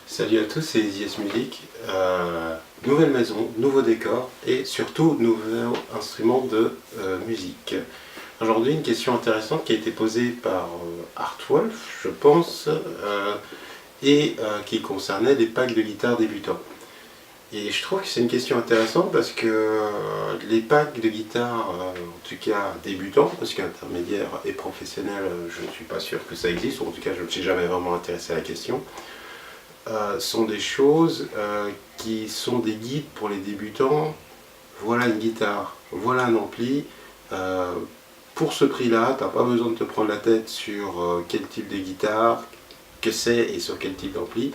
Salut à tous, c'est Easy Music. Nouvelle maison, nouveau décor et surtout nouveau instrument de musique. Aujourd'hui, une question intéressante qui a été posée par Artwolf, je pense, qui concernait les packs de guitare débutants. Et je trouve que c'est une question intéressante parce que les packs de guitare, en tout cas débutants, parce qu'intermédiaire et professionnel, je ne suis pas sûr que ça existe, ou en tout cas je ne me suis jamais vraiment intéressé à la question. Sont des choses qui sont des guides pour les débutants. Voilà une guitare, voilà un ampli. Pour ce prix-là, tu n'as pas besoin de te prendre la tête sur quel type de guitare, que c'est et sur quel type d'ampli.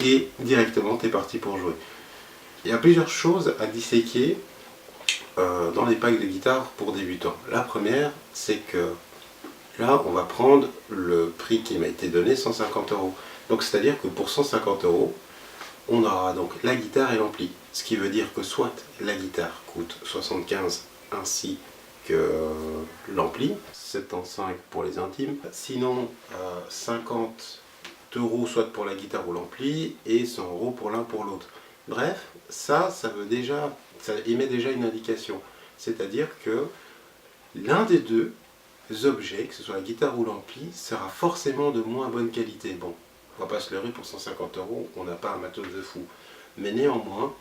Et directement, tu es parti pour jouer. Il y a plusieurs choses à disséquer dans les packs de guitare pour débutants. La première, c'est que là, on va prendre le prix qui m'a été donné, 150 €. Donc c'est-à-dire que pour 150 €, on aura donc la guitare et l'ampli. Ce qui veut dire que soit la guitare coûte 75 ainsi que l'ampli, 75 pour les intimes, sinon 50 € soit pour la guitare ou l'ampli et 100 € pour l'un pour l'autre. Bref, ça émet déjà une indication. C'est-à-dire que l'un des deux objets, que ce soit la guitare ou l'ampli, sera forcément de moins bonne qualité. Bon, on va pas se leurrer, pour 150 €, on n'a pas un matos de fou. Mais néanmoins,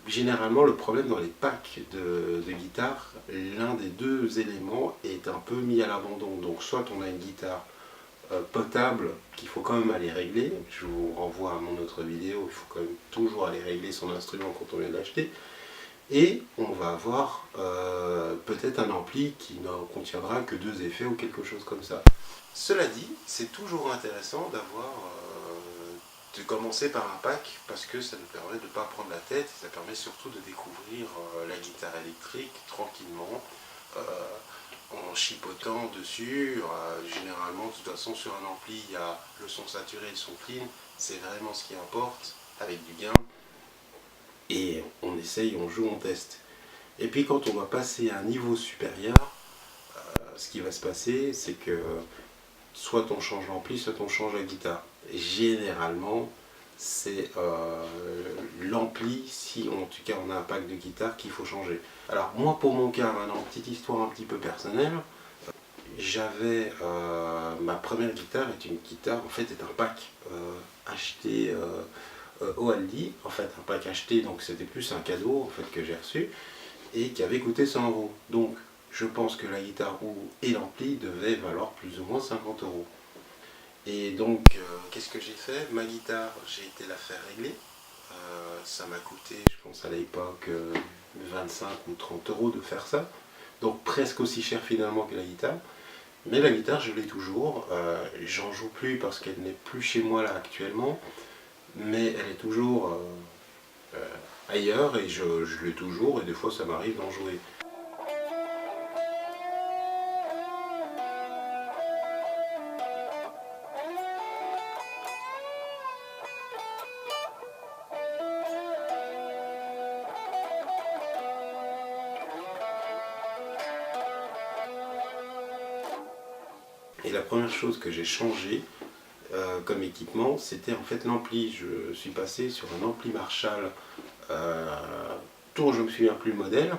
généralement, le problème dans les packs de guitare, l'un des deux éléments est un peu mis à l'abandon. Donc, soit on a une guitare potable qu'il faut quand même aller régler. Je vous renvoie à mon autre vidéo, il faut quand même toujours aller régler son instrument quand on vient de l'acheter. Et on va avoir peut-être un ampli qui ne contiendra que 2 effets ou quelque chose comme ça. Cela dit, c'est toujours intéressant de commencer par un pack parce que ça nous permet de ne pas prendre la tête et ça permet surtout de découvrir la guitare électrique tranquillement en chipotant dessus. Généralement, de toute façon, sur un ampli, il y a le son saturé et le son clean, c'est vraiment ce qui importe avec du gain. Et on essaye, on joue, on teste. Et puis quand on va passer à un niveau supérieur, ce qui va se passer, c'est que soit on change l'ampli, soit on change la guitare. Et généralement, c'est l'ampli, si en tout cas on a un pack de guitare, qu'il faut changer. Alors moi pour mon cas, maintenant, petite histoire un petit peu personnelle, j'avais ma première guitare est une guitare, en fait est un pack acheté au Aldi, en fait un pack acheté, donc c'était plus un cadeau en fait que j'ai reçu et qui avait coûté 100 €. Donc je pense que la guitare et l'ampli devaient valoir plus ou moins 50 €. Et donc qu'est-ce que j'ai fait? Ma guitare, j'ai été la faire régler. Ça m'a coûté, je pense à l'époque, 25 ou 30 € de faire ça. Donc presque aussi cher finalement que la guitare. Mais la guitare, je l'ai toujours. J'en joue plus parce qu'elle n'est plus chez moi là actuellement. Mais elle est toujours ailleurs et je l'ai toujours et des fois ça m'arrive d'en jouer. Et la première chose que j'ai changé comme équipement, c'était en fait l'ampli. Je suis passé sur un ampli Marshall dont je me souviens plus le modèle,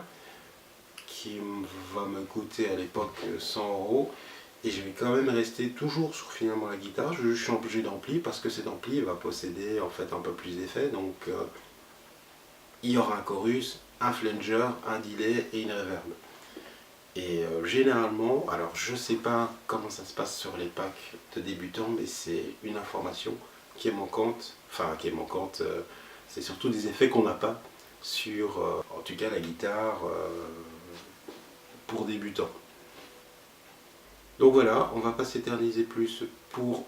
qui va me coûter à l'époque 100 €. Et je vais quand même rester toujours sur finalement la guitare. Je suis obligé d'ampli parce que cet ampli va posséder en fait un peu plus d'effets. Donc il y aura un chorus, un flanger, un delay et une reverb. Et généralement, alors je sais pas comment ça se passe sur les packs de débutants, mais c'est une information qui est manquante. Enfin, qui est manquante, c'est surtout des effets qu'on n'a pas sur, en tout cas, la guitare pour débutants. Donc voilà, on va pas s'éterniser plus pour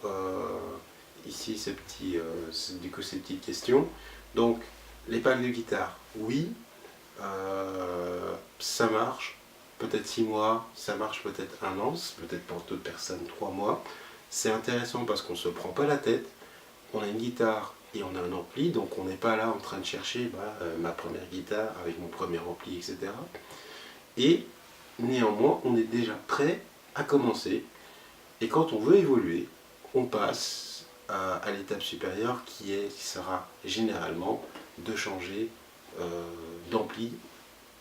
ici ces petites questions. Donc, les packs de guitare, oui, ça marche. Peut-être 6 mois, ça marche peut-être 1 an, peut-être pour d'autres personnes 3 mois. C'est intéressant parce qu'on ne se prend pas la tête, on a une guitare et on a un ampli, donc on n'est pas là en train de chercher ma première guitare avec mon premier ampli, etc. Et néanmoins, on est déjà prêt à commencer. Et quand on veut évoluer, on passe à l'étape supérieure qui sera généralement de changer d'ampli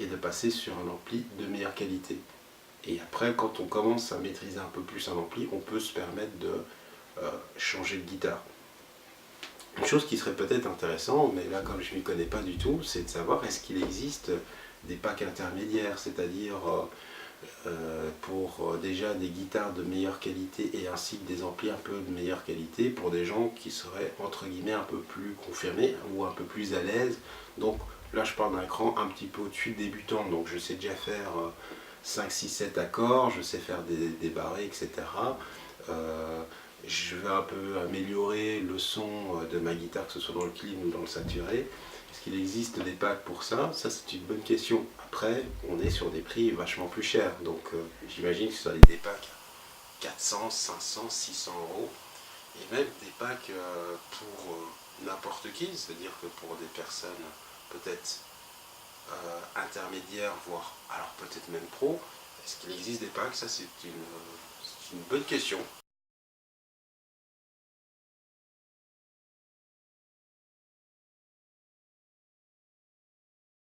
et de passer sur un ampli de meilleure qualité. Et après, quand on commence à maîtriser un peu plus un ampli, on peut se permettre de changer de guitare. Une chose qui serait peut-être intéressante, mais là comme je ne m'y connais pas du tout, c'est de savoir est-ce qu'il existe des packs intermédiaires, c'est-à-dire pour déjà des guitares de meilleure qualité et ainsi que des amplis un peu de meilleure qualité pour des gens qui seraient entre guillemets un peu plus confirmés ou un peu plus à l'aise. Donc là je parle d'un cran un petit peu au-dessus de débutant, donc je sais déjà faire 5, 6, 7 accords, je sais faire des barrés, etc. Je vais un peu améliorer le son de ma guitare, que ce soit dans le clean ou dans le saturé. Est-ce qu'il existe des packs pour ça? Ça, c'est une bonne question. Après, on est sur des prix vachement plus chers. Donc, j'imagine que ce soit des packs 400, 500, 600 euros. Et même des packs pour n'importe qui. C'est-à-dire que pour des personnes peut-être intermédiaires, voire alors peut-être même pro. Est-ce qu'il existe des packs? Ça, c'est une bonne question.